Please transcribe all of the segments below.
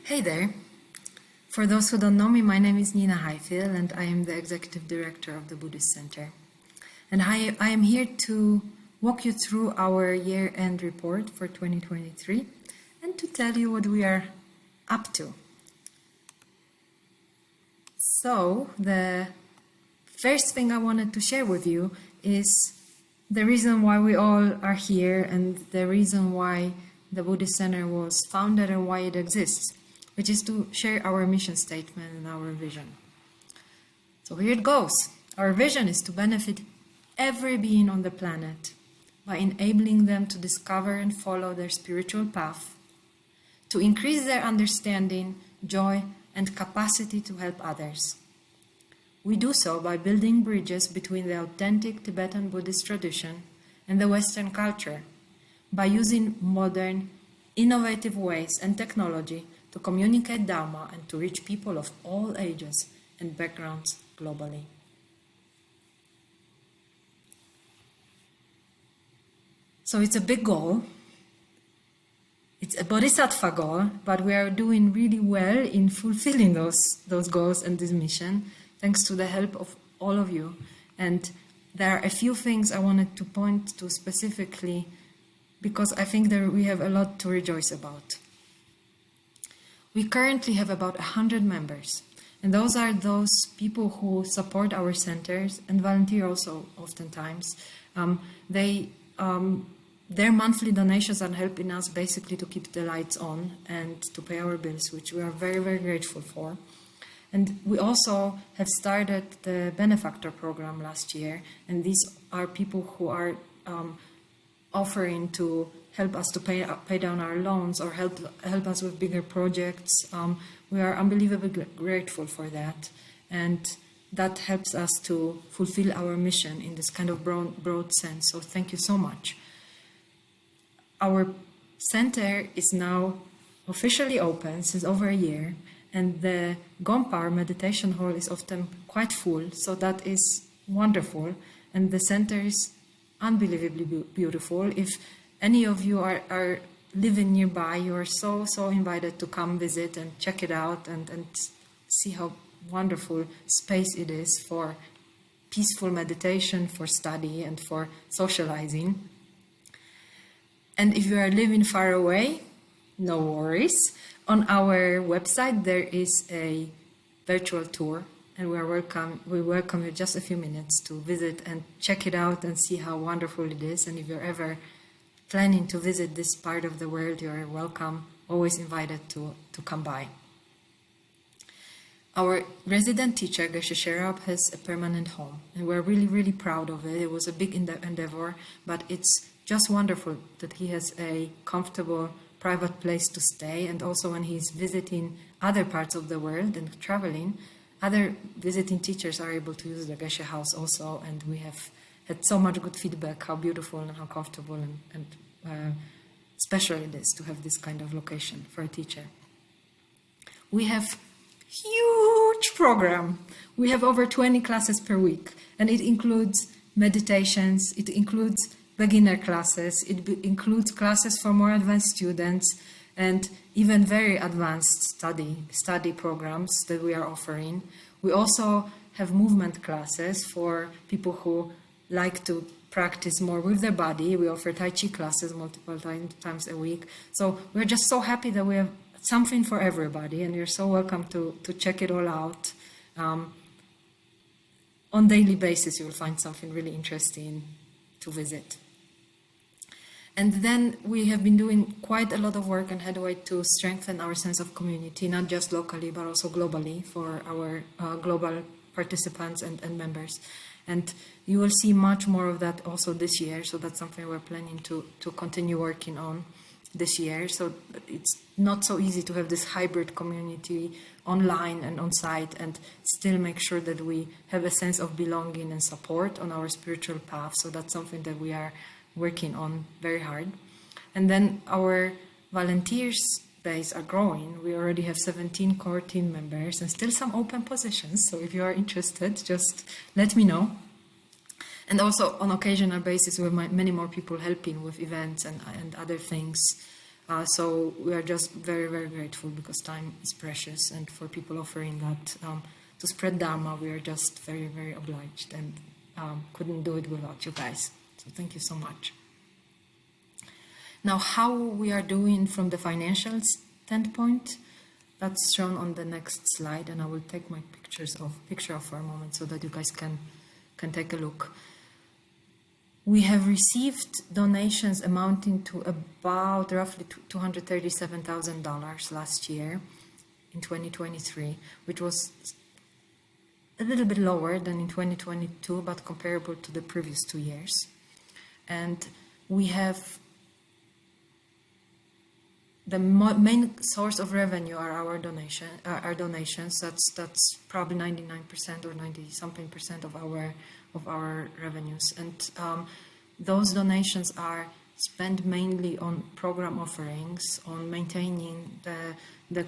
Hey there. For those who don't know me, my name is Nina Highfield and I am the Executive Director of the Buddhist Center. And I am here to walk you through our year-end report for 2023 and to tell you what we are up to. So, the first thing I wanted to share with you is the reason why we all are here and the reason why the Buddhist Center was founded and why it exists, which is to share our mission statement and our vision. So here it goes. Our vision is to benefit every being on the planet by enabling them to discover and follow their spiritual path, to increase their understanding, joy, and capacity to help others. We do so by building bridges between the authentic Tibetan Buddhist tradition and the Western culture, by using modern, innovative ways and technology to communicate Dharma and to reach people of all ages and backgrounds globally. So it's a big goal. It's a bodhisattva goal, but we are doing really well in fulfilling those goals and this mission, thanks to the help of all of you. And there are a few things I wanted to point to specifically because I think that we have a lot to rejoice about. We currently have about 100 members, and those are those people who support our centers and volunteer also oftentimes. Their monthly donations are helping us basically to keep the lights on and to pay our bills, which we are very, very grateful for. And we also have started the benefactor program last year, and these are people who are offering to help us to pay down our loans or help us with bigger projects. We are unbelievably grateful for that, and that helps us to fulfill our mission in this kind of broad sense. So thank you so much. Our center is now officially open since over a year, and the Gompar meditation hall is often quite full, so that is wonderful, and the center is unbelievably beautiful. If any of you are living nearby, you are so invited to come visit and check it out and see how wonderful space it is for peaceful meditation, for study, and for socializing. And if you are living far away, no worries. On our website there is a virtual tour, and we welcome you just a few minutes to visit and check it out and see how wonderful it is. And if you're ever planning to visit this part of the world, you're welcome, always invited to come by. Our resident teacher, Geshe Sherab, has a permanent home, and we're really, really proud of it. It was a big endeavor, but it's just wonderful that he has a comfortable private place to stay, and also when he's visiting other parts of the world and traveling, other visiting teachers are able to use the Geshe house also, and we have had so much good feedback how beautiful and how comfortable and special it is to have this kind of location for a teacher. We have huge program. We have over 20 classes per week, and it includes meditations, it includes beginner classes, it includes classes for more advanced students, and even very advanced study programs that we are offering. We also have movement classes for people who like to practice more with their body. We offer Tai Chi classes multiple times a week. So we're just so happy that we have something for everybody, and you're so welcome to check it all out. On daily basis, you'll find something really interesting to visit. And then we have been doing quite a lot of work and headway to strengthen our sense of community, not just locally, but also globally for our global participants and members. And you will see much more of that also this year, so that's something we're planning to continue working on this year. So it's not so easy to have this hybrid community online and on site and still make sure that we have a sense of belonging and support on our spiritual path. So that's something that we are working on very hard. And then our volunteers base are growing. We already have 17 core team members and still some open positions. So if you are interested, just let me know. And also on occasional basis, we have many more people helping with events and other things. So we are just very, very grateful because time is precious, and for people offering that to spread Dharma, we are just very, very obliged, and couldn't do it without you guys. So thank you so much. Now, how we are doing from the financial standpoint, that's shown on the next slide, and I will take my picture off for a moment so that you guys can take a look. We have received donations amounting to about roughly $237,000 last year in 2023, which was a little bit lower than in 2022, but comparable to the previous 2 years. And we have the main source of revenue are our donations. That's probably 99% or 90-something% of our revenues, and those donations are spent mainly on program offerings, on maintaining the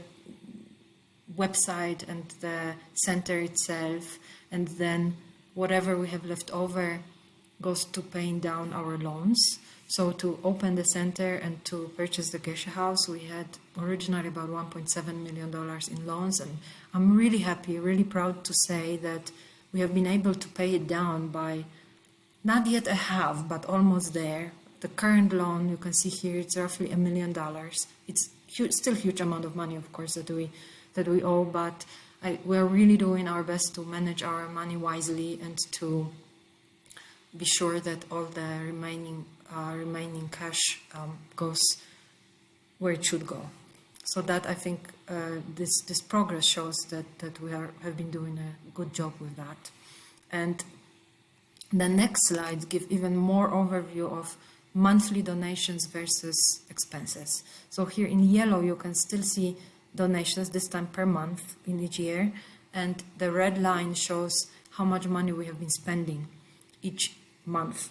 website and the center itself, and then whatever we have left over goes to paying down our loans. So to open the center and to purchase the Geshe house, we had originally about $1.7 million in loans, and I'm really happy, really proud to say that we have been able to pay it down by not yet a half, but almost there. The current loan, you can see here, it's roughly $1 million. It's still a huge amount of money, of course, that we owe, but we're really doing our best to manage our money wisely and to be sure that all the remaining cash goes where it should go. So that I think this progress shows that we have been doing a good job with that. And the next slides give even more overview of monthly donations versus expenses. So here in yellow you can still see donations, this time per month in each year, and the red line shows how much money we have been spending each month.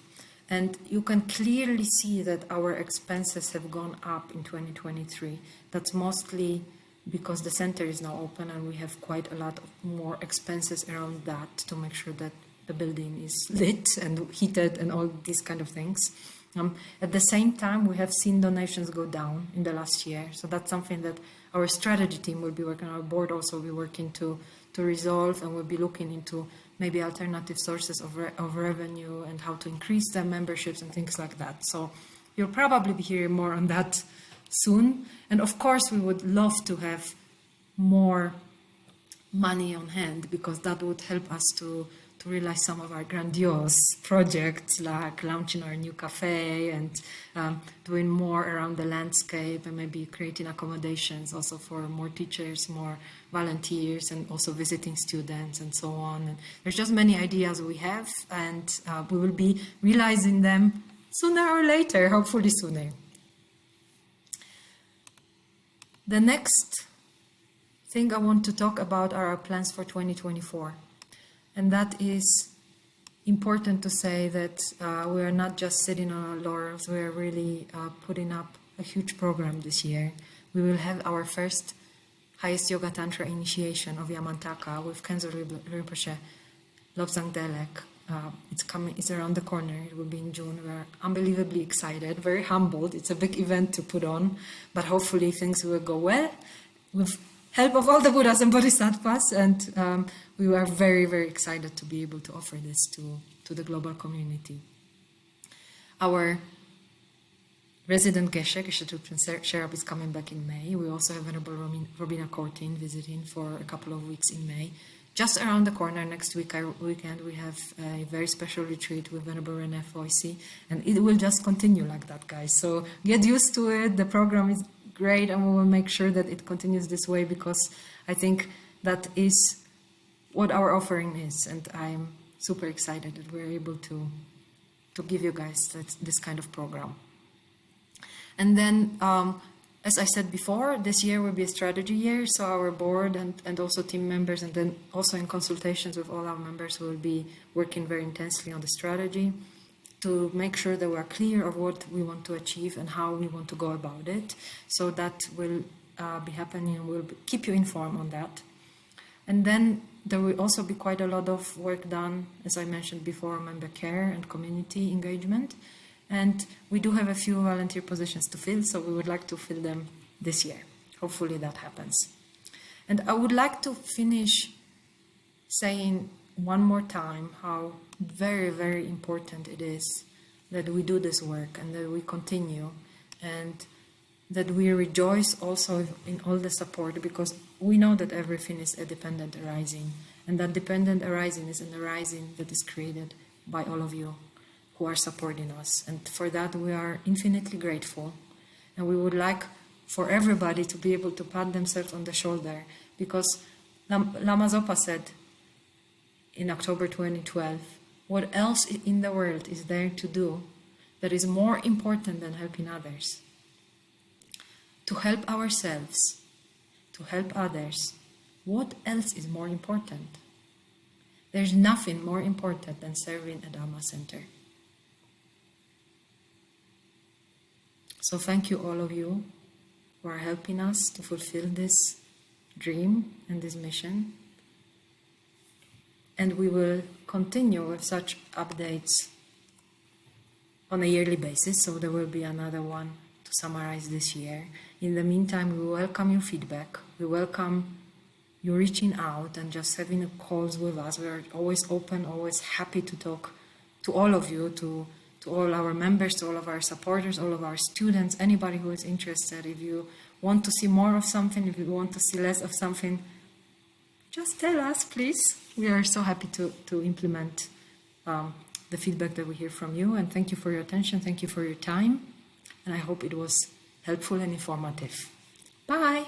And you can clearly see that our expenses have gone up in 2023. That's mostly because the center is now open and we have quite a lot of more expenses around that to make sure that the building is lit and heated and all these kind of things. At the same time, we have seen donations go down in the last year. So that's something that our strategy team will be working on. Our board also will be working to resolve, and we'll be looking into maybe alternative sources of revenue and how to increase the memberships and things like that. So you'll probably be hearing more on that soon. And of course, we would love to have more money on hand, because that would help us to realize some of our grandiose projects, like launching our new cafe and doing more around the landscape, and maybe creating accommodations also for more teachers, more volunteers, and also visiting students and so on. And there's just many ideas we have, and we will be realizing them sooner or later, hopefully sooner. The next thing I want to talk about are our plans for 2024. And that is important to say that we are not just sitting on our laurels, we are really putting up a huge program this year. We will have our first highest Yoga Tantra initiation of Yamantaka with Khenzo Rinpoche Lobsang Delek. It's around the corner, it will be in June. We're unbelievably excited, very humbled. It's a big event to put on, but hopefully things will go well with help of all the Buddhas and Bodhisattvas, and we are very, very excited to be able to offer this to the global community. Our resident Geshe Trupchen Sherab is coming back in May. We also have Venerable Robina Cortin visiting for a couple of weeks in May. Just around the corner, next weekend, we have a very special retreat with Venerable René Foisy, and it will just continue like that, guys. So get used to it. The program is great, and we will make sure that it continues this way, because I think that is what our offering is, and I'm super excited that we're able to give you guys this kind of program. And then, as I said before, this year will be a strategy year, so our board and also team members, and then also in consultations with all our members, will be working very intensely on the strategy to make sure that we're clear of what we want to achieve and how we want to go about it. So that will be happening, and we'll keep you informed on that. And then there will also be quite a lot of work done, as I mentioned before, member care and community engagement. And we do have a few volunteer positions to fill, so we would like to fill them this year. Hopefully that happens. And I would like to finish saying one more time how very, very important it is that we do this work and that we continue, and that we rejoice also in all the support, because we know that everything is a dependent arising, and that dependent arising is an arising that is created by all of you who are supporting us. And for that we are infinitely grateful, and we would like for everybody to be able to pat themselves on the shoulder, because Lama Zopa said in October 2012, what else in the world is there to do that is more important than helping others? To help ourselves, to help others, what else is more important? There's nothing more important than serving a Dharma center. So thank you all of you who are helping us to fulfill this dream and this mission. And we will continue with such updates on a yearly basis, so there will be another one to summarize this year. In the meantime, we welcome your feedback. We welcome you reaching out and just having calls with us. We are always open, always happy to talk to all of you, to all our members, to all of our supporters, all of our students, anybody who is interested. If you want to see more of something, if you want to see less of something, just tell us, please. We are so happy to implement the feedback that we hear from you. And thank you for your attention. Thank you for your time. And I hope it was helpful and informative. Bye.